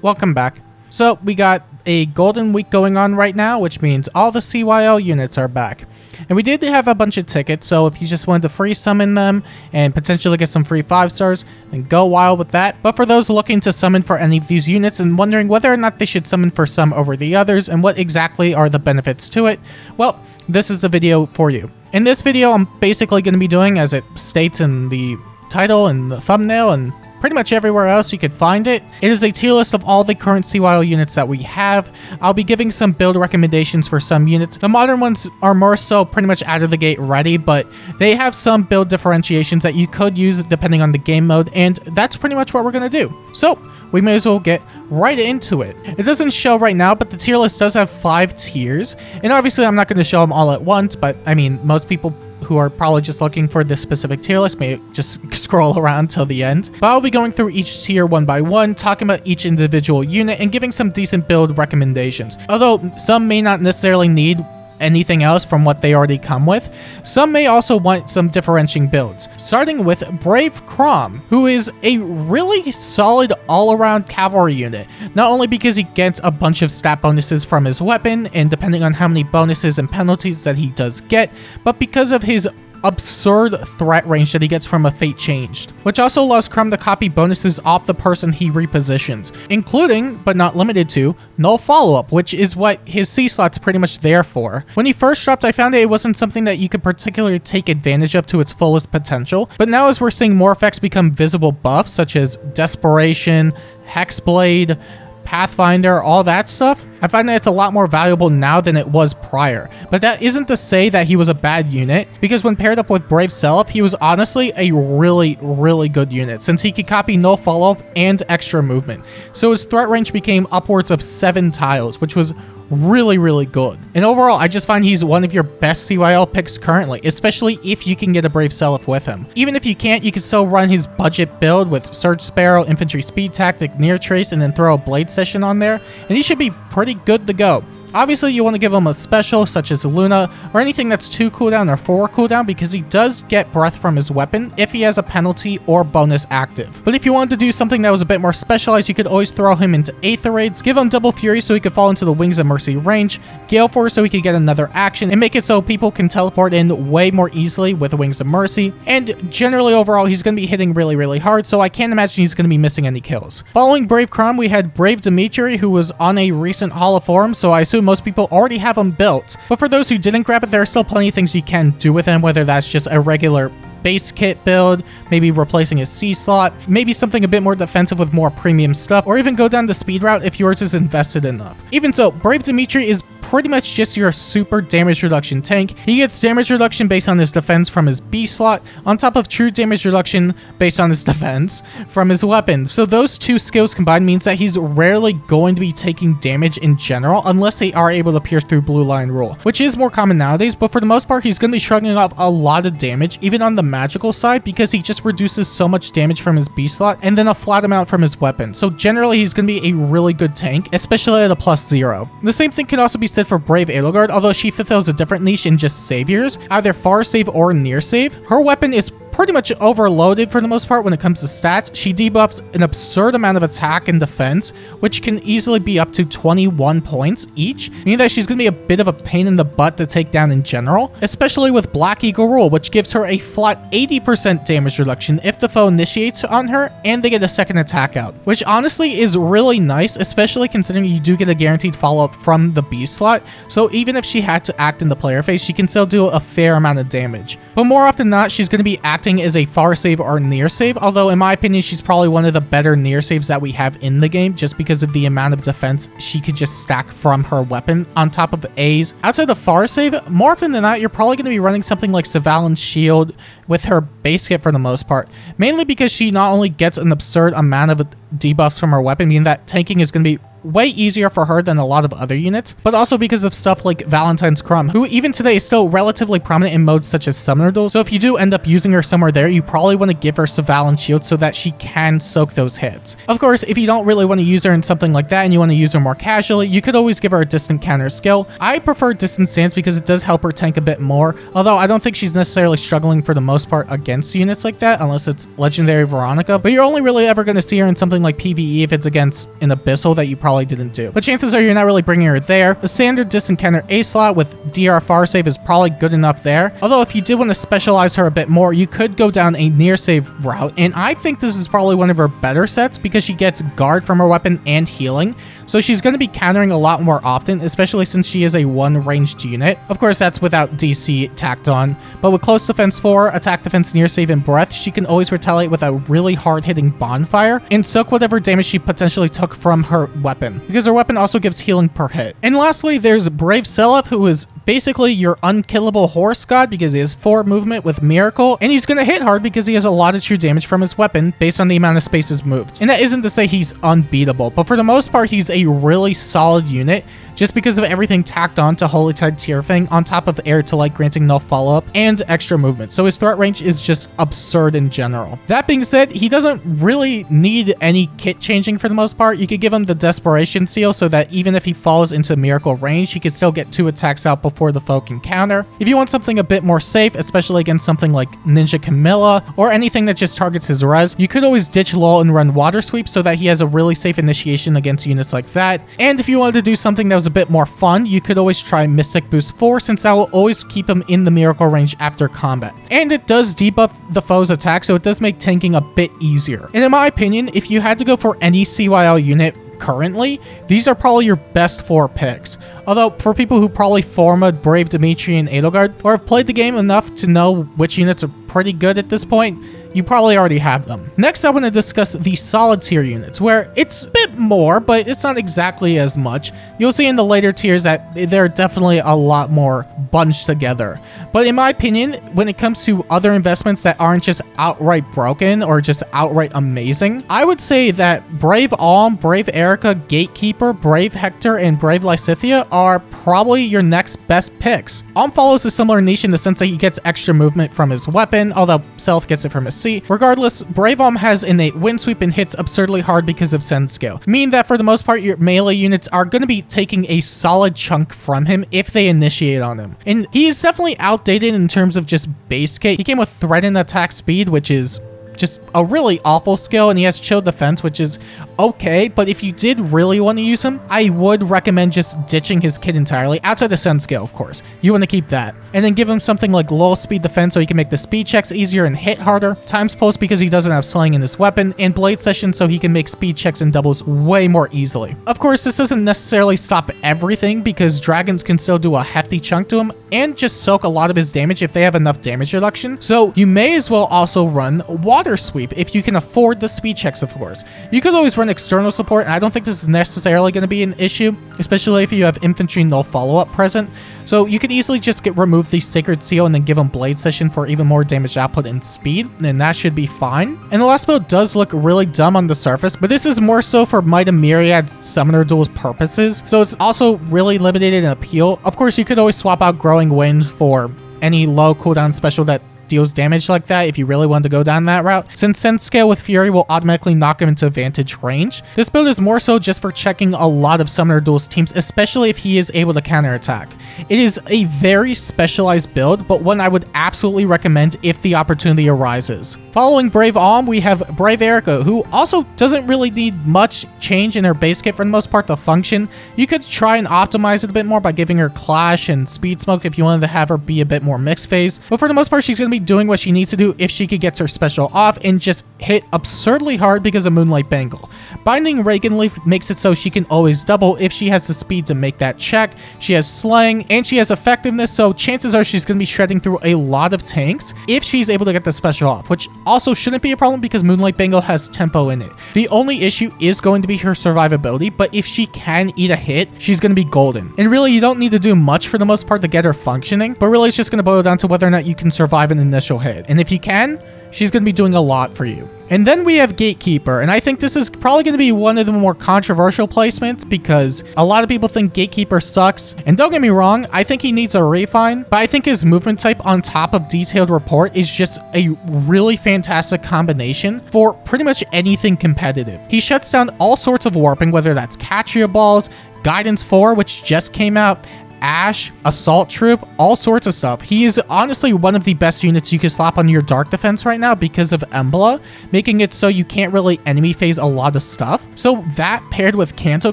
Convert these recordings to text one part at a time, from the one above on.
welcome back. So we got a golden week going on right now, which means all the CYL units are back. And we did have a bunch of tickets, so if you just wanted to free summon them and potentially get some free 5 stars, then go wild with that. But for those looking to summon for any of these units and wondering whether or not they should summon for some over the others and what exactly are the benefits to it, well, this is the video for you. In this video, I'm basically going to be doing, as it states in the title and the thumbnail and pretty much everywhere else you could find it, it is a tier list of all the current CYL units that we have. I'll be giving some build recommendations for some units. The modern ones are more so pretty much out of the gate ready, but they have some build differentiations that you could use depending on the game mode, and that's pretty much what we're going to do. So we may as well get right into it. It doesn't show right now, but the tier list does have 5 tiers, and obviously I'm not going to show them all at once, but I mean, most people who are probably just looking for this specific tier list may just scroll around till the end. But I'll be going through each tier one by one, talking about each individual unit and giving some decent build recommendations. Although some may not necessarily need anything else from what they already come with, some may also want some differentiating builds. Starting with Brave Chrom, who is a really solid all-around cavalry unit, not only because he gets a bunch of stat bonuses from his weapon, and depending on how many bonuses and penalties that he does get, but because of his absurd threat range that he gets from a Fate Changed, which also allows Chrom to copy bonuses off the person he repositions, including, but not limited to, Null Follow-Up, which is what his C-slot's pretty much there for. When he first dropped, I found that it wasn't something that you could particularly take advantage of to its fullest potential, but now as we're seeing more effects become visible buffs, such as Desperation, Hexblade, Pathfinder, all that stuff, I find that it's a lot more valuable now than it was prior. But that isn't to say that he was a bad unit, because when paired up with Brave Self, he was honestly a really good unit, since he could copy Null Follow-Up and extra movement. So his threat range became upwards of 7 tiles, which was really good. And overall, I just find he's one of your best CYL picks currently, especially if you can get a Brave Self with him. Even if you can't, you can still run his budget build with Surge Sparrow, Infantry Speed Tactic, Near Trace, and then throw a Blade Session on there, and he should be pretty good to go. Obviously, you want to give him a special such as Luna or anything that's 2 cooldown or 4 cooldown, because he does get breath from his weapon if he has a penalty or bonus active. But if you wanted to do something that was a bit more specialized, you could always throw him into Aether Raids, give him Double Fury so he could fall into the Wings of Mercy range, Gale Force so he could get another action, and make it so people can teleport in way more easily with Wings of Mercy. And generally overall, he's going to be hitting really hard, so I can't imagine he's going to be missing any kills. Following Brave Chrom, we had Brave Dimitri, who was on a recent Hall of Form, so I assume most people already have him built. But for those who didn't grab it, there are still plenty of things you can do with him, whether that's just a regular base kit build, maybe replacing his C slot, maybe something a bit more defensive with more premium stuff, or even go down the speed route if yours is invested enough. Even so, Brave Dimitri is pretty much just your super damage reduction tank. He gets damage reduction based on his defense from his B slot, on top of true damage reduction based on his defense from his weapon. So those two skills combined means that he's rarely going to be taking damage in general unless they are able to pierce through Blue Line Rule, which is more common nowadays, but for the most part he's going to be shrugging off a lot of damage, even on the magical side, because he just reduces so much damage from his B slot and then a flat amount from his weapon. So generally he's going to be a really good tank, especially at a +0. The same thing can also be said for Brave Edelgard, although she fulfills a different niche in just saviors, either far save or near save. Her weapon is pretty much overloaded for the most part when it comes to stats. She debuffs an absurd amount of attack and defense, which can easily be up to 21 points each, meaning that she's going to be a bit of a pain in the butt to take down in general, especially with Black Eagle Rule, which gives her a flat 80% damage reduction if the foe initiates on her and they get a second attack out, which honestly is really nice, especially considering you do get a guaranteed follow-up from the B slot, so even if she had to act in the player phase, she can still do a fair amount of damage. But more often than not, she's going to be acting as a far save or near save, although in my opinion she's probably one of the better near saves that we have in the game, just because of the amount of defense she could just stack from her weapon on top of A's. Outside of far save, more often than not you're probably going to be running something like Savalin's Shield with her base kit for the most part, mainly because she not only gets an absurd amount of debuffs from her weapon, meaning that tanking is going to be way easier for her than a lot of other units, but also because of stuff like Valentine's Crumb, who even today is still relatively prominent in modes such as Summoner Duel. So if you do end up using her somewhere there, you probably want to give her Saval and Shield so that she can soak those hits. Of course, if you don't really want to use her in something like that and you want to use her more casually, you could always give her a distant counter skill. I prefer distant stance because it does help her tank a bit more, although I don't think she's necessarily struggling for the most part against units like that, unless it's Legendary Veronica, but you're only really ever going to see her in something like PvE if it's against an Abyssal that you probably didn't do. But chances are you're not really bringing her there. The standard distant counter A slot with DR far save is probably good enough there, although if you did want to specialize her a bit more, you could go down a near save route, and I think this is probably one of her better sets because she gets guard from her weapon and healing, so she's going to be countering a lot more often, especially since she is a one ranged unit. Of course, that's without DC tacked on, but with close defense 4, attack defense, near save, and breath, she can always retaliate with a really hard hitting bonfire and soak whatever damage she potentially took from her weapon, because her weapon also gives healing per hit. And lastly, there's Brave Seliph, who is basically your unkillable horse god because he has 4 movement with Miracle, and he's going to hit hard because he has a lot of true damage from his weapon based on the amount of spaces moved. And that isn't to say he's unbeatable, but for the most part, he's a really solid unit just because of everything tacked on to Holy Tide Tearfang on top of Air to Light granting no follow-up and extra movement, so his threat range is just absurd in general. That being said, he doesn't really need any kit changing for the most part. You could give him the Desperation Seal so that even if he falls into Miracle range, he could still get 2 attacks out before the foe can counter. If you want something a bit more safe, especially against something like Ninja Camilla or anything that just targets his res, you could always ditch Lull and run Water Sweep so that he has a really safe initiation against units like that. And if you wanted to do something that was a bit more fun, you could always try Mystic Boost 4 since that will always keep him in the Miracle range after combat. And it does debuff the foe's attack, so it does make tanking a bit easier. And in my opinion, if you had to go for any CYL unit currently, these are probably your best 4 picks. Although, for people who probably formed Brave Dimitri and Edelgard, or have played the game enough to know which units are pretty good at this point, you probably already have them. Next, I want to discuss the solid tier units, where it's a bit more, but it's not exactly as much. You'll see in the later tiers that they're definitely a lot more bunched together. But in my opinion, when it comes to other investments that aren't just outright broken or just outright amazing, I would say that Brave Alm, Brave Erica, Gatekeeper, Brave Hector, and Brave Lysithea are probably your next best picks. Alm follows a similar niche in the sense that he gets extra movement from his weapon, although Self gets it from his C. Regardless, Brave Alm has innate wind sweep and hits absurdly hard because of Send Scale, meaning that for the most part, your melee units are going to be taking a solid chunk from him if they initiate on him. And he is definitely outdated in terms of just base kit. He came with Threaten Attack Speed, which is just a really awful skill, and he has Chill Defense, which is okay, but if you did really want to use him, I would recommend just ditching his kit entirely, outside the Send Scale, of course. You want to keep that. And then give him something like Low Speed Defense so he can make the speed checks easier and hit harder, Times Pulse because he doesn't have Slaying in his weapon, and Blade Session so he can make speed checks and doubles way more easily. Of course, this doesn't necessarily stop everything because dragons can still do a hefty chunk to him and just soak a lot of his damage if they have enough damage reduction, so you may as well also run Water Sweep if you can afford the speed checks, of course. You could always run external support, and I don't think this is necessarily going to be an issue, especially if you have infantry no follow-up present. So you could easily just remove the Sacred Seal and then give him Blade Session for even more damage output and speed, and that should be fine. And the last build does look really dumb on the surface, but this is more so for Might and Myriad's Summoner Duel's purposes, so it's also really limited in appeal. Of course, you could always swap out Growing Wind for any low cooldown special that deals damage like that if you really wanted to go down that route, since Send Scale with Fury will automatically knock him into advantage range. This build is more so just for checking a lot of Summoner Duel's teams, especially if he is able to counterattack. It is a very specialized build, but one I would absolutely recommend if the opportunity arises. Following Brave Alm, we have Brave Erica, who also doesn't really need much change in her base kit for the most part to function. You could try and optimize it a bit more by giving her Clash and Speed Smoke if you wanted to have her be a bit more mixed phase, but for the most part, she's going to be doing what she needs to do if she could get her special off and just hit absurdly hard because of Moonlight Bangle. Binding Reagan Leaf makes it so she can always double if she has the speed to make that check. She has Slaying and she has Effectiveness, so chances are she's going to be shredding through a lot of tanks if she's able to get the special off, which also shouldn't be a problem because Moonlight Bangle has tempo in it. The only issue is going to be her survivability, but if she can eat a hit, she's going to be golden. And really, you don't need to do much for the most part to get her functioning, but really it's just going to boil down to whether or not you can survive an initial hit. And if you can, she's going to be doing a lot for you. And then we have Gatekeeper, and I think this is probably going to be one of the more controversial placements because a lot of people think Gatekeeper sucks. And don't get me wrong, I think he needs a refine, but I think his movement type on top of Detailed Report is just a really fantastic combination for pretty much anything competitive. He shuts down all sorts of warping, whether that's Catria Balls, Guidance 4, which just came out, Ash, Assault Troop, all sorts of stuff. He is honestly one of the best units you can slap on your Dark Defense right now because of Emblem, making it so you can't really enemy phase a lot of stuff. So that paired with Canto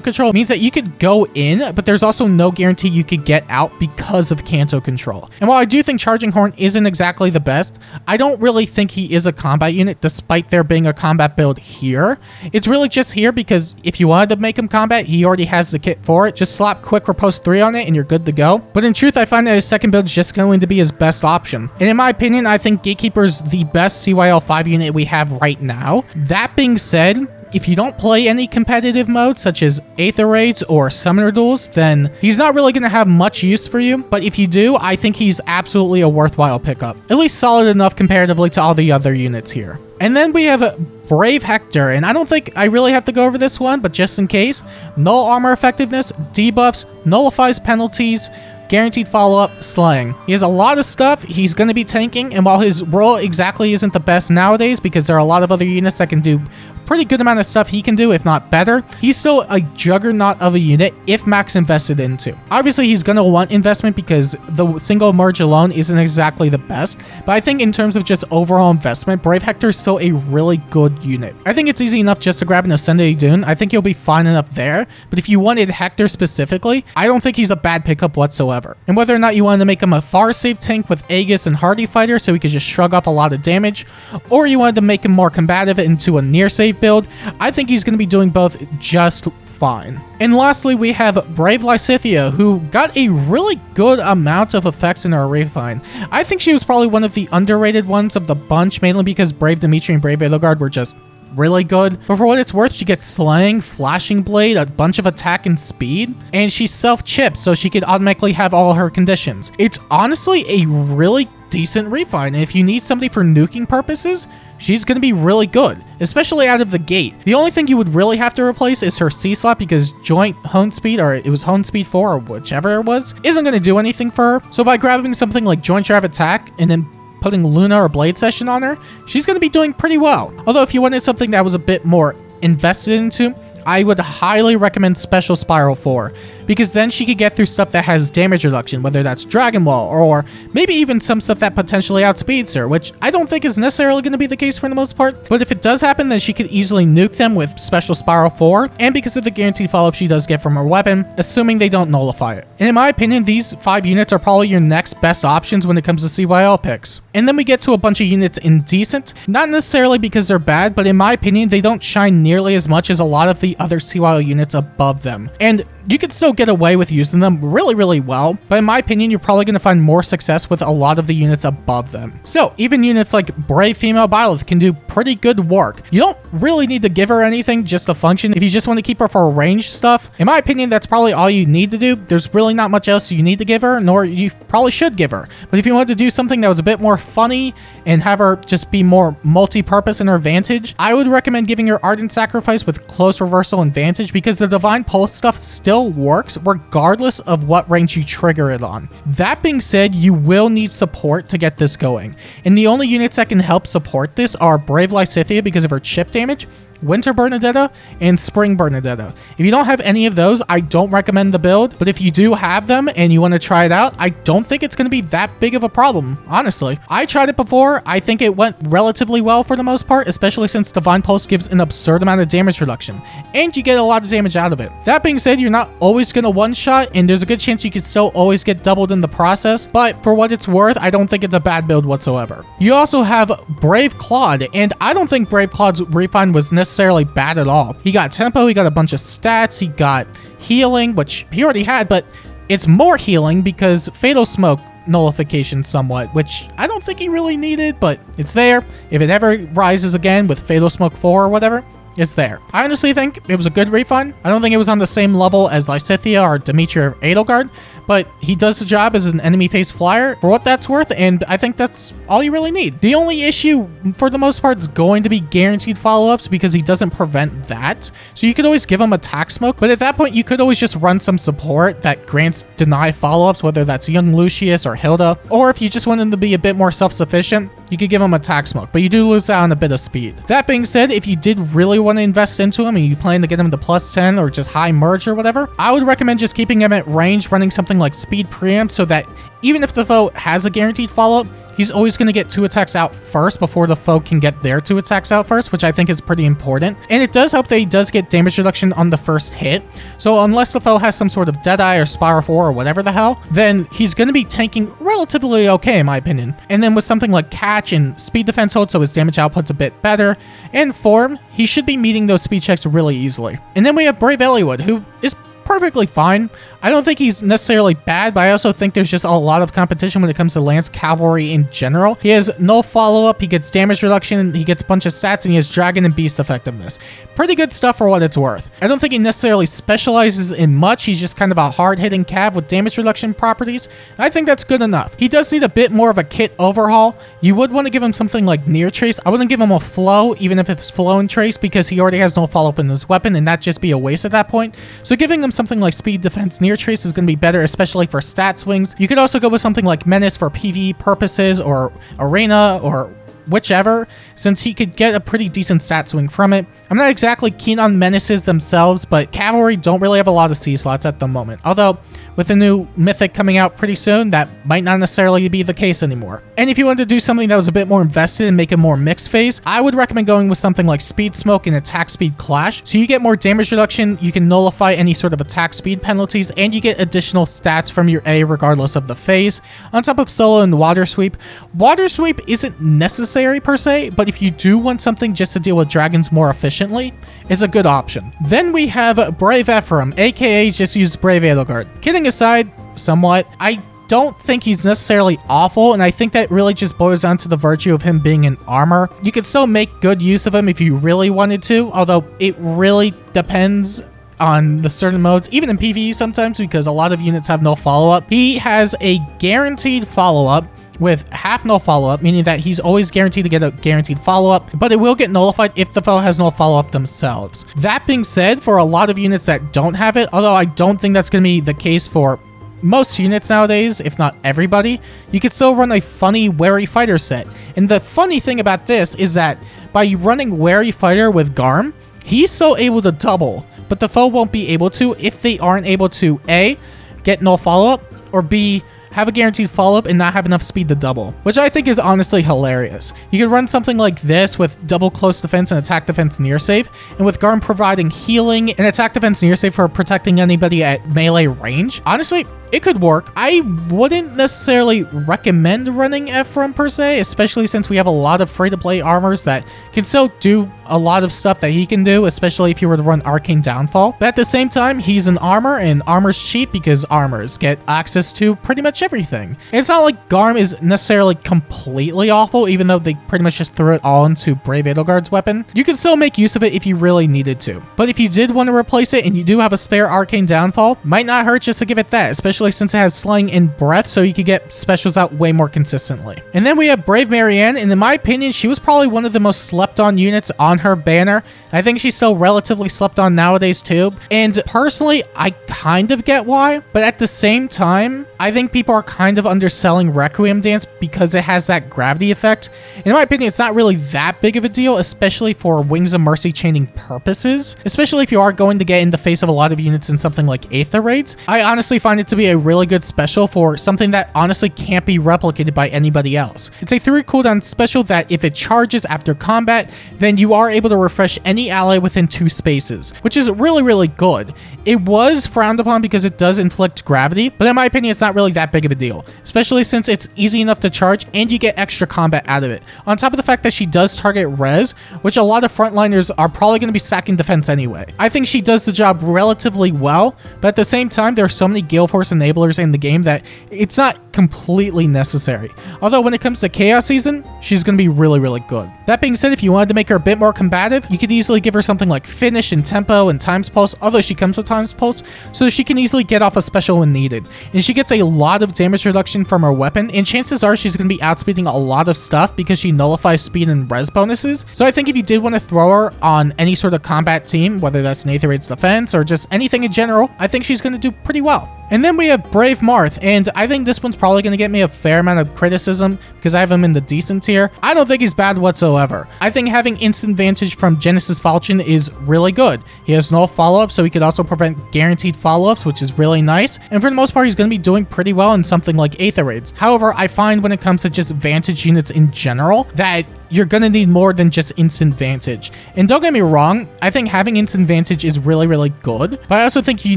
Control means that you could go in, but there's also no guarantee you could get out because of Canto Control. And while I do think Charging Horn isn't exactly the best, I don't really think he is a combat unit despite there being a combat build here. It's really just here because if you wanted to make him combat, he already has the kit for it. Just slap Quick Riposte 3 on it and you're good to go. But in truth, I find that his second build is just going to be his best option. And in my opinion, I think Gatekeeper is the best CYL 5 unit we have right now. That being said, if you don't play any competitive modes such as Aether Raids or Summoner Duels, then he's not really going to have much use for you. But if you do, I think he's absolutely a worthwhile pickup. At least solid enough comparatively to all the other units here. And then we have Brave Hector, and I don't think I really have to go over this one, but just in case, null armor effectiveness, debuffs, nullifies penalties, guaranteed follow-up, slaying. He has a lot of stuff. He's going to be tanking, and while his role exactly isn't the best nowadays because there are a lot of other units that can do pretty good amount of stuff he can do, if not better, he's still a juggernaut of a unit if max invested into. Obviously, he's going to want investment because the single merge alone isn't exactly the best, but I think in terms of just overall investment, Brave Hector is still a really good unit. I think it's easy enough just to grab an Ascended Dune. I think he'll be fine enough there, but if you wanted Hector specifically, I don't think he's a bad pickup whatsoever. And whether or not you wanted to make him a far save tank with Aegis and Hardy Fighter so he could just shrug off a lot of damage, or you wanted to make him more combative into a near save build, I think he's going to be doing both just fine. And lastly, we have Brave Lysithea, who got a really good amount of effects in her refine. I think she was probably one of the underrated ones of the bunch, mainly because Brave Dimitri and Brave Edelgard were just really good. But for what it's worth, she gets Slaying, Flashing Blade, a bunch of attack and speed, and she self-chips so she could automatically have all her conditions. It's honestly a really decent refine, and if you need somebody for nuking purposes, she's going to be really good, especially out of the gate. The only thing you would really have to replace is her C-slot because Joint Hone Speed, or it was Hone Speed 4 or whichever it was, isn't going to do anything for her. So by grabbing something like Joint Drive Attack and then putting Luna or Blade Session on her, she's going to be doing pretty well. Although if you wanted something that was a bit more invested into, I would highly recommend Special Spiral 4, because then she could get through stuff that has damage reduction, whether that's Dragon Wall, or maybe even some stuff that potentially outspeeds her, which I don't think is necessarily going to be the case for the most part. But if it does happen, then she could easily nuke them with Special Spiral 4, and because of the guaranteed follow-up she does get from her weapon, assuming they don't nullify it. And in my opinion, these 5 units are probably your next best options when it comes to CYL picks. And then we get to a bunch of units in Decent, not necessarily because they're bad, but in my opinion, they don't shine nearly as much as a lot of the other CYL units above them. And you could still get away with using them really, really well, but in my opinion, you're probably going to find more success with a lot of the units above them. So even units like Brave Female Byleth can do pretty good work. You don't really need to give her anything just to function. If you just want to keep her for range stuff, in my opinion, that's probably all you need to do. There's really not much else you need to give her, nor you probably should give her. But if you wanted to do something that was a bit more funny and have her just be more multi-purpose in her Vantage, I would recommend giving her Ardent Sacrifice with Close Reversal and Vantage, because the Divine Pulse stuff still works regardless of what range you trigger it on. That being said, you will need support to get this going, and the only units that can help support this are Brave Lysithea because of her chip damage, Winter Bernadetta, and Spring Bernadetta. If you don't have any of those, I don't recommend the build, but if you do have them and you want to try it out, I don't think it's going to be that big of a problem, honestly. I tried it before. I think it went relatively well for the most part, especially since Divine Pulse gives an absurd amount of damage reduction, and you get a lot of damage out of it. That being said, you're not always going to one-shot, and there's a good chance you could still always get doubled in the process, but for what it's worth, I don't think it's a bad build whatsoever. You also have Brave Claude, and I don't think Brave Claude's refine was necessarily bad at all. He got tempo, he got a bunch of stats, he got healing, which he already had, but it's more healing because Fatal Smoke nullification somewhat, which I don't think he really needed, but it's there. If it ever rises again with Fatal Smoke 4 or whatever, it's there. I honestly think it was a good refund. I don't think it was on the same level as Lysithea or Dimitri or Edelgard, but he does the job as an enemy phase flyer for what that's worth, and I think that's all you really need. The only issue for the most part is going to be guaranteed follow-ups because he doesn't prevent that. So you could always give him attack smoke, but at that point you could always just run some support that grants deny follow-ups, whether that's young Lucius or Hilda, or if you just want him to be a bit more self-sufficient, you could give him attack smoke, but you do lose out on a bit of speed. That being said, if you did really want to invest into him and you plan to get him to plus 10 or just high merge or whatever, I would recommend just keeping him at range, running something like speed preempt so that even if the foe has a guaranteed follow-up, he's always going to get 2 attacks out first before the foe can get their 2 attacks out first, which I think is pretty important. And it does help that he does get damage reduction on the first hit. So unless the foe has some sort of Deadeye or Spiral 4 or whatever the hell, then he's going to be tanking relatively okay in my opinion. And then with something like Catch and Speed Defense Hold, so his damage output's a bit better, and Form, he should be meeting those speed checks really easily. And then we have Brave Eliwood, who is perfectly fine. I don't think he's necessarily bad, but I also think there's just a lot of competition when it comes to Lance Cavalry in general. He has no follow-up, he gets damage reduction, he gets a bunch of stats, and he has Dragon and Beast effectiveness. Pretty good stuff for what it's worth. I don't think he necessarily specializes in much, he's just kind of a hard-hitting cav with damage reduction properties. I think that's good enough. He does need a bit more of a kit overhaul. You would want to give him something like Near Trace. I wouldn't give him a Flow, even if it's Flow and Trace, because he already has no follow-up in his weapon, and that'd just be a waste at that point. So giving him something like Speed Defense Near Trace is going to be better, especially for stat swings. You could also go with something like Menace for PvE purposes or Arena or whichever, since he could get a pretty decent stat swing from it. I'm not exactly keen on Menaces themselves, but Cavalry don't really have a lot of C slots at the moment. Although, with the new Mythic coming out pretty soon, that might not necessarily be the case anymore. And if you wanted to do something that was a bit more invested and make a more mixed phase, I would recommend going with something like Speed Smoke and Attack Speed Clash. So you get more damage reduction, you can nullify any sort of attack speed penalties, and you get additional stats from your A regardless of the phase. On top of Solo and Water Sweep. Water Sweep isn't necessary per se, but if you do want something just to deal with dragons more efficiently, it's a good option. Then we have Brave Ephraim, aka just use Brave Edelgard. Kidding aside, somewhat, I don't think he's necessarily awful, and I think that really just boils down to the virtue of him being an armor. You could still make good use of him if you really wanted to, although it really depends on the certain modes, even in PvE sometimes, because a lot of units have no follow-up. He has a guaranteed follow-up with half no follow-up, meaning that he's always guaranteed to get a guaranteed follow-up, but it will get nullified if the foe has no follow-up themselves. That being said, for a lot of units that don't have it, although I don't think that's going to be the case for most units nowadays, if not everybody, you could still run a funny Wary Fighter set. And the funny thing about this is that by running Wary Fighter with Garm, he's still able to double, but the foe won't be able to if they aren't able to A, get no follow-up, or B, have a guaranteed follow-up and not have enough speed to double, which I think is honestly hilarious. You could run something like this with double close defense and attack defense near save, and with Garm providing healing and attack defense near save for protecting anybody at melee range. Honestly, it could work. I wouldn't necessarily recommend running Ephraim per se, especially since we have a lot of free-to-play armors that can still do a lot of stuff that he can do, especially if you were to run Arcane Downfall. But at the same time, he's an armor, and armor's cheap because armors get access to pretty much everything. And it's not like Garm is necessarily completely awful, even though they pretty much just threw it all into Brave Edelgard's weapon. You can still make use of it if you really needed to. But if you did want to replace it and you do have a spare Arcane Downfall, might not hurt just to give it that, especially since it has Slaying and Breath, so you could get specials out way more consistently. And then we have Brave Marianne, and in my opinion, she was probably one of the most slept on units on her banner. I think she's still relatively slept on nowadays too. And personally, I kind of get why, but at the same time, I think people are kind of underselling Requiem Dance because it has that gravity effect. In my opinion, it's not really that big of a deal, especially for Wings of Mercy chaining purposes, especially if you are going to get in the face of a lot of units in something like Aether Raids. I honestly find it to be a really good special for something that honestly can't be replicated by anybody else. It's a 3 cooldown special that if it charges after combat, then you are able to refresh any ally within 2 spaces, which is really, really good. It was frowned upon because it does inflict gravity, but in my opinion, it's not really that big of a deal, especially since it's easy enough to charge and you get extra combat out of it. On top of the fact that she does target res, which a lot of frontliners are probably going to be stacking defense anyway. I think she does the job relatively well, but at the same time, there are so many Gale Force and enablers in the game that it's not completely necessary. Although when it comes to Chaos Season, she's going to be really, really good. That being said, if you wanted to make her a bit more combative, you could easily give her something like Finish and Tempo and Times Pulse, although she comes with Times Pulse, so she can easily get off a special when needed. And she gets a lot of damage reduction from her weapon, and chances are she's going to be outspeeding a lot of stuff because she nullifies speed and res bonuses. So I think if you did want to throw her on any sort of combat team, whether that's an Aether Raid's defense or just anything in general, I think she's going to do pretty well. And then we have Brave Marth, and I think this one's probably going to get me a fair amount of criticism because I have him in the decent tier. I don't think he's bad whatsoever. I think having instant vantage from Genesis Falchion is really good. He has no follow-up, so he could also prevent guaranteed follow-ups, which is really nice. And for the most part, he's going to be doing pretty well in something like Aether Raids. However, I find when it comes to just Vantage units in general, that you're going to need more than just instant vantage. And don't get me wrong, I think having instant vantage is really, really good, but I also think you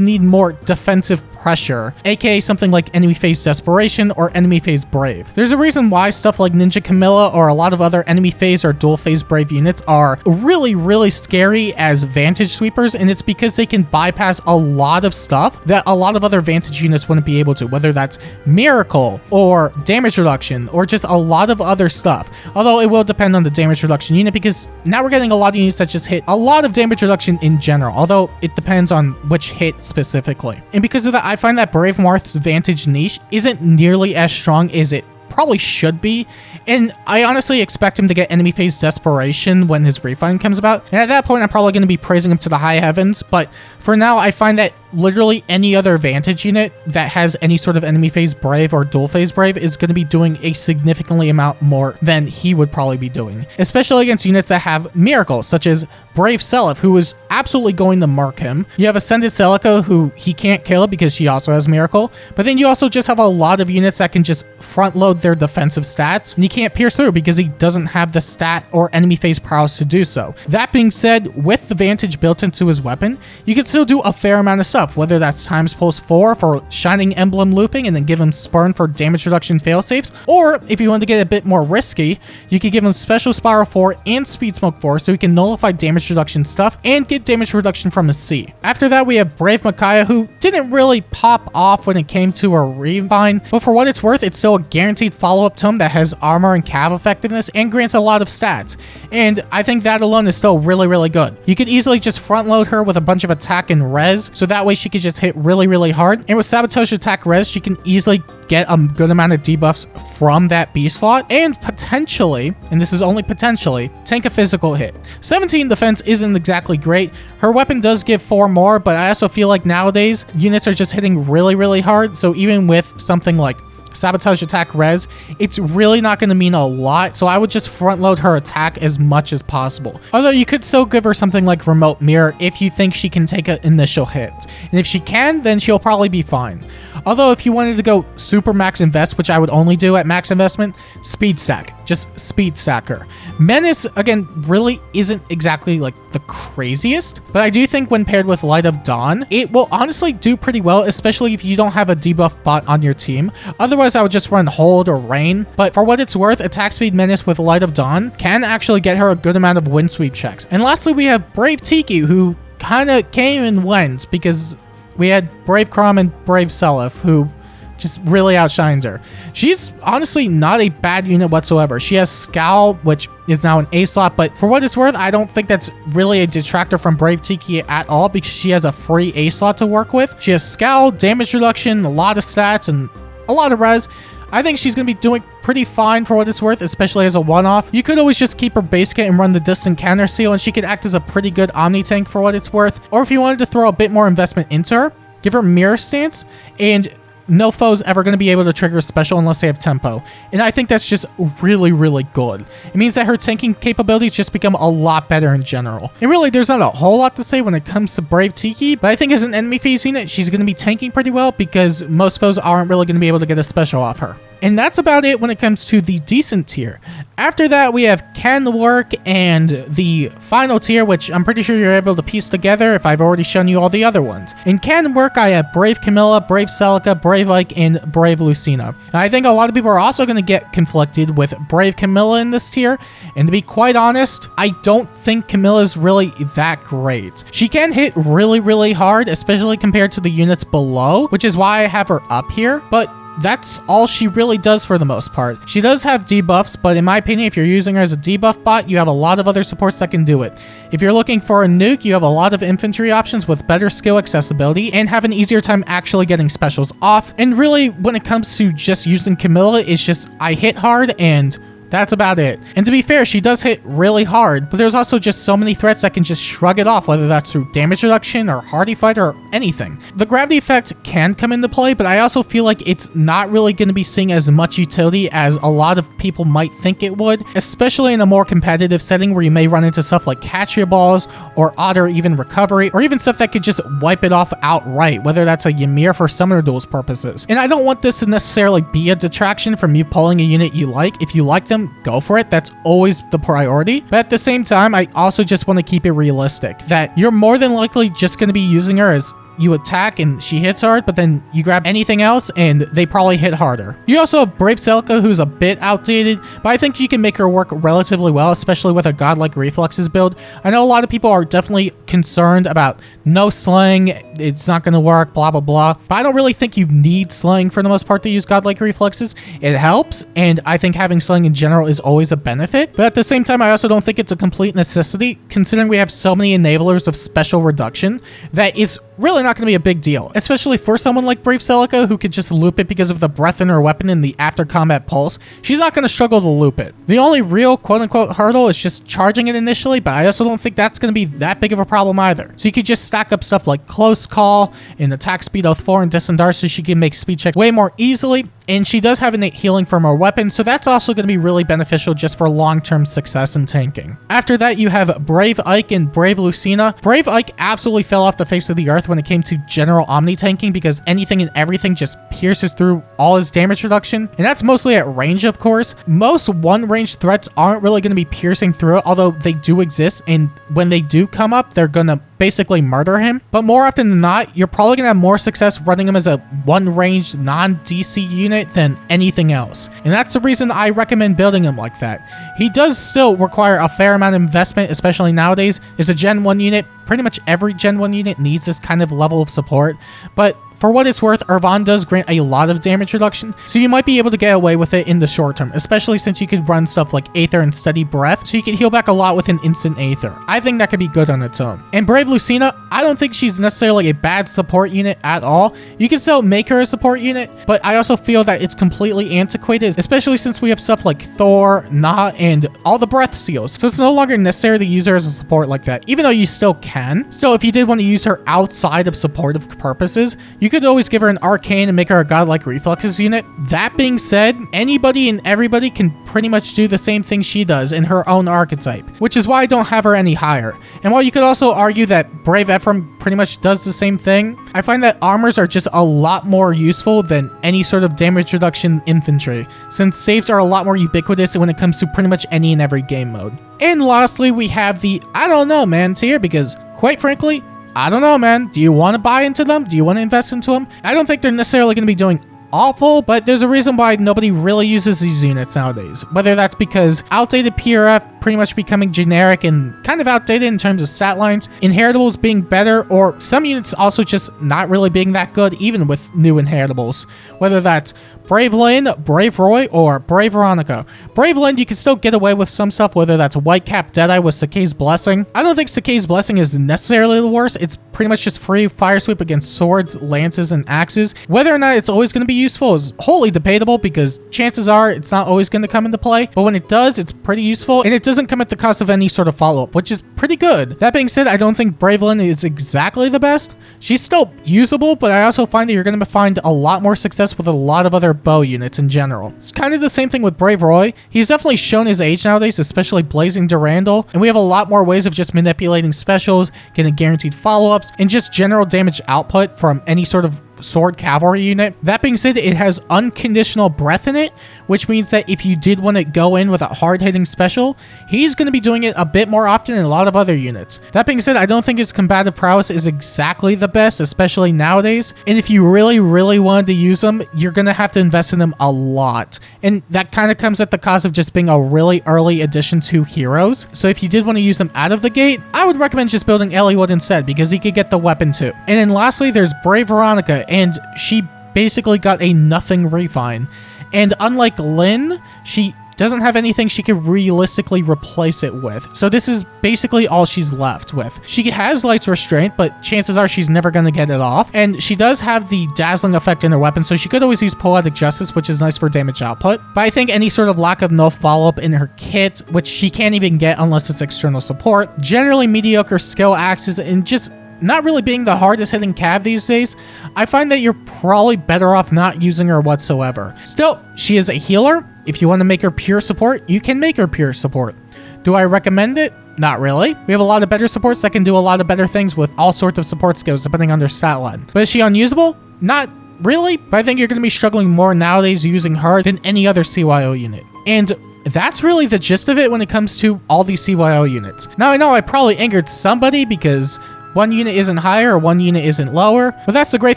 need more defensive pressure, aka something like enemy phase desperation or enemy phase brave. There's a reason why stuff like Ninja Camilla or a lot of other enemy phase or dual phase brave units are really, really scary as vantage sweepers, and it's because they can bypass a lot of stuff that a lot of other vantage units wouldn't be able to, whether that's miracle or damage reduction or just a lot of other stuff. Although it will depend on the damage reduction unit, because now we're getting a lot of units that just hit a lot of damage reduction in general, although it depends on which hit specifically. And because of that, I find that Brave Marth's Vantage niche isn't nearly as strong as it probably should be, and I honestly expect him to get enemy phase desperation when his refund comes about, and at that point I'm probably going to be praising him to the high heavens. But for now, I find that literally any other Vantage unit that has any sort of enemy phase brave or dual phase brave is going to be doing a significantly amount more than he would probably be doing, especially against units that have miracles, such as Brave Seliph, who is absolutely going to mark him. You have Ascended Celica, who he can't kill because she also has miracle, but then you also just have a lot of units that can just front load their defensive stats, and you can't pierce through because he doesn't have the stat or enemy phase prowess to do so. That being said, with the Vantage built into his weapon, you can still do a fair amount of stuff, whether that's Times Pulse 4 for Shining Emblem looping and then give him Spurn for damage reduction failsafes, or if you want to get a bit more risky, you could give him Special Spiral 4 and Speed Smoke 4 so he can nullify damage reduction stuff and get damage reduction from a C. After that, we have Brave Micaiah, who didn't really pop off when it came to her refine, but for what it's worth, it's still a guaranteed follow-up tome that has armor and cav effectiveness and grants a lot of stats, and I think that alone is still really, really good. You could easily just front load her with a bunch of attack and res, so that way she could just hit really, really hard, and with Sabotage Attack Res, she can easily get a good amount of debuffs from that B slot, and potentially, and this is only potentially, tank a physical hit. 17 defense isn't exactly great. Her weapon does give 4 more, but I also feel like nowadays, units are just hitting really, really hard, so even with something like Sabotage Attack Res, it's really not going to mean a lot, so I would just front load her attack as much as possible. Although you could still give her something like Remote Mirror if you think she can take an initial hit. And if she can, then she'll probably be fine. Although if you wanted to go super max invest, which I would only do at max investment, speed stack. Just speed stack her. Menace, again, really isn't exactly like the craziest, but I do think when paired with Light of Dawn, it will honestly do pretty well, especially if you don't have a debuff bot on your team. Otherwise, I would just run Hold or Rain, but for what it's worth, Attack Speed Menace with Light of Dawn can actually get her a good amount of wind sweep checks. And lastly, we have Brave Tiki, who kind of came and went because we had Brave Crom and Brave Seliph, who just really outshined her. She's honestly not a bad unit whatsoever. She has Scowl, which is now an A slot, but for what it's worth, I don't think that's really a detractor from Brave Tiki at all because she has a free A slot to work with. She has Scowl, damage reduction, a lot of stats, and a lot of res. I think she's going to be doing pretty fine for what it's worth, especially as a one-off. You could always just keep her base kit and run the distant counter seal, and she could act as a pretty good Omni tank for what it's worth. Or if you wanted to throw a bit more investment into her, give her Mirror Stance, and no foe's ever going to be able to trigger special unless they have tempo. And I think that's just really, really good. It means that her tanking capabilities just become a lot better in general. And really, there's not a whole lot to say when it comes to Brave Tiki, but I think as an enemy phase unit, she's going to be tanking pretty well because most foes aren't really going to be able to get a special off her. And that's about it when it comes to the decent tier. After that, we have can work and the final tier, which I'm pretty sure you're able to piece together if I've already shown you all the other ones. In can work, I have Brave Camilla, Brave Celica, Brave Ike, and Brave Lucina. Now, I think a lot of people are also going to get conflicted with Brave Camilla in this tier, and to be quite honest, I don't think Camilla's really that great. She can hit really, really hard, especially compared to the units below, which is why I have her up here, but that's all she really does for the most part. She does have debuffs, but in my opinion, if you're using her as a debuff bot, you have a lot of other supports that can do it. If you're looking for a nuke, you have a lot of infantry options with better skill accessibility and have an easier time actually getting specials off. And really, when it comes to just using Camilla, it's just I hit hard and that's about it. And to be fair, she does hit really hard, but there's also just so many threats that can just shrug it off, whether that's through damage reduction or hardy fight or anything. The gravity effect can come into play, but I also feel like it's not really going to be seeing as much utility as a lot of people might think it would, especially in a more competitive setting where you may run into stuff like catch your balls or odd or even recovery, or even stuff that could just wipe it off outright, whether that's a Ymir for summoner duels purposes. And I don't want this to necessarily be a detraction from you pulling a unit you like. If you like them, go for it. That's always the priority. But at the same time, I also just want to keep it realistic that you're more than likely just going to be using her as you attack and she hits hard, but then you grab anything else and they probably hit harder. You also have Brave Celica, who's a bit outdated, but I think you can make her work relatively well, especially with a godlike reflexes build. I know a lot of people are definitely concerned about no slaying, it's not going to work, blah blah blah, but I don't really think you need slaying for the most part to use godlike reflexes. It helps, and I think having slaying in general is always a benefit, but at the same time I also don't think it's a complete necessity, considering we have so many enablers of special reduction that it's really not going to be a big deal, especially for someone like Brave Celica who could just loop it because of the breath in her weapon and the after combat pulse. She's not going to struggle to loop it. The only real quote-unquote hurdle is just charging it initially, but I also don't think that's going to be that big of a problem either. So you could just stack up stuff like Close Call and attack speed of 4 and Disendar so she can make speed checks way more easily, and she does have innate healing from her weapon, so that's also going to be really beneficial just for long-term success in tanking. After that, you have Brave Ike and Brave Lucina. Brave Ike absolutely fell off the face of the earth when it came to general omni tanking because anything and everything just pierces through all his damage reduction, and that's mostly at range, of course. Most one-range threats aren't really going to be piercing through it, although they do exist, and when they do come up, they're going to basically murder him. But more often than not, you're probably going to have more success running him as a one-range non-DC unit than anything else. And that's the reason I recommend building him like that. He does still require a fair amount of investment, especially nowadays. There's a Gen 1 unit. Pretty much every Gen 1 unit needs this kind of level of support. But for what it's worth, Irvan does grant a lot of damage reduction, so you might be able to get away with it in the short term, especially since you could run stuff like Aether and Steady Breath, so you can heal back a lot with an instant Aether. I think that could be good on its own. And Brave Lucina, I don't think she's necessarily a bad support unit at all. You can still make her a support unit, but I also feel that it's completely antiquated, especially since we have stuff like Thor, Na, and all the breath seals, so it's no longer necessary to use her as a support like that, even though you still can. So if you did want to use her outside of supportive purposes, you could always give her an arcane and make her a godlike reflexes unit. That being said, anybody and everybody can pretty much do the same thing she does in her own archetype, which is why I don't have her any higher. And while you could also argue that Brave Ephraim pretty much does the same thing, I find that armors are just a lot more useful than any sort of damage reduction infantry, since saves are a lot more ubiquitous when it comes to pretty much any and every game mode. And lastly, we have the I don't know man tier, because quite frankly, I don't know, man. Do you want to buy into them? Do you want to invest into them? I don't think they're necessarily going to be doing awful, but there's a reason why nobody really uses these units nowadays. Whether that's because outdated PRF pretty much becoming generic and kind of outdated in terms of stat lines, inheritables being better, or some units also just not really being that good even with new inheritables. Whether that's Brave Lynn, Brave Roy, or Brave Veronica. Brave Lynn, you can still get away with some stuff, whether that's Whitecap Deadeye with Sakei's Blessing. I don't think Sakei's Blessing is necessarily the worst. It's pretty much just free fire sweep against swords, lances, and axes. Whether or not it's always going to be useful is wholly debatable, because chances are it's not always going to come into play, but when it does, it's pretty useful, and it doesn't come at the cost of any sort of follow-up, which is pretty good. That being said, I don't think Brave Lynn is exactly the best. She's still usable, but I also find that you're going to find a lot more success with a lot of other bow units in general. It's kind of the same thing with Brave Roy. He's definitely shown his age nowadays, especially Blazing Durandal, and we have a lot more ways of just manipulating specials, getting guaranteed follow-ups, and just general damage output from any sort of sword cavalry unit. That being said, it has unconditional breath in it, which means that if you did want to go in with a hard-hitting special, he's going to be doing it a bit more often than a lot of other units. That being said, I don't think his combative prowess is exactly the best, especially nowadays. And if you really, really wanted to use him, you're going to have to invest in him a lot. And that kind of comes at the cost of just being a really early addition to heroes. So if you did want to use him out of the gate, I would recommend just building Eliwood instead, because he could get the weapon too. And then lastly, there's Brave Veronica, and she basically got a nothing refine. And unlike Lynn, she doesn't have anything she could realistically replace it with. So this is basically all she's left with. She has Light's Restraint, but chances are she's never going to get it off. And she does have the dazzling effect in her weapon, so she could always use Poetic Justice, which is nice for damage output. But I think any sort of lack of no follow-up in her kit, which she can't even get unless it's external support, generally mediocre skill axes, and just not really being the hardest hitting cav these days, I find that you're probably better off not using her whatsoever. Still, she is a healer. If you want to make her pure support, you can make her pure support. Do I recommend it? Not really. We have a lot of better supports that can do a lot of better things with all sorts of support skills depending on their stat line. But is she unusable? Not really, but I think you're going to be struggling more nowadays using her than any other CYO unit. And that's really the gist of it when it comes to all these CYO units. Now I know I probably angered somebody because one unit isn't higher or one unit isn't lower, but that's the great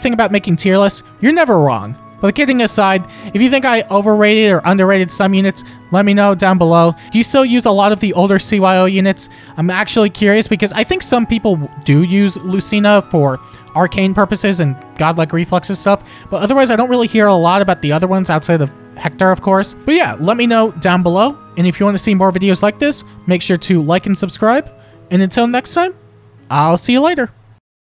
thing about making tier lists. You're never wrong. But kidding aside, if you think I overrated or underrated some units, let me know down below. Do you still use a lot of the older CYO units? I'm actually curious because I think some people do use Lucina for arcane purposes and godlike reflexes stuff, but otherwise I don't really hear a lot about the other ones outside of Hector, of course. But yeah, let me know down below. And if you want to see more videos like this, make sure to like and subscribe. And until next time, I'll see you later.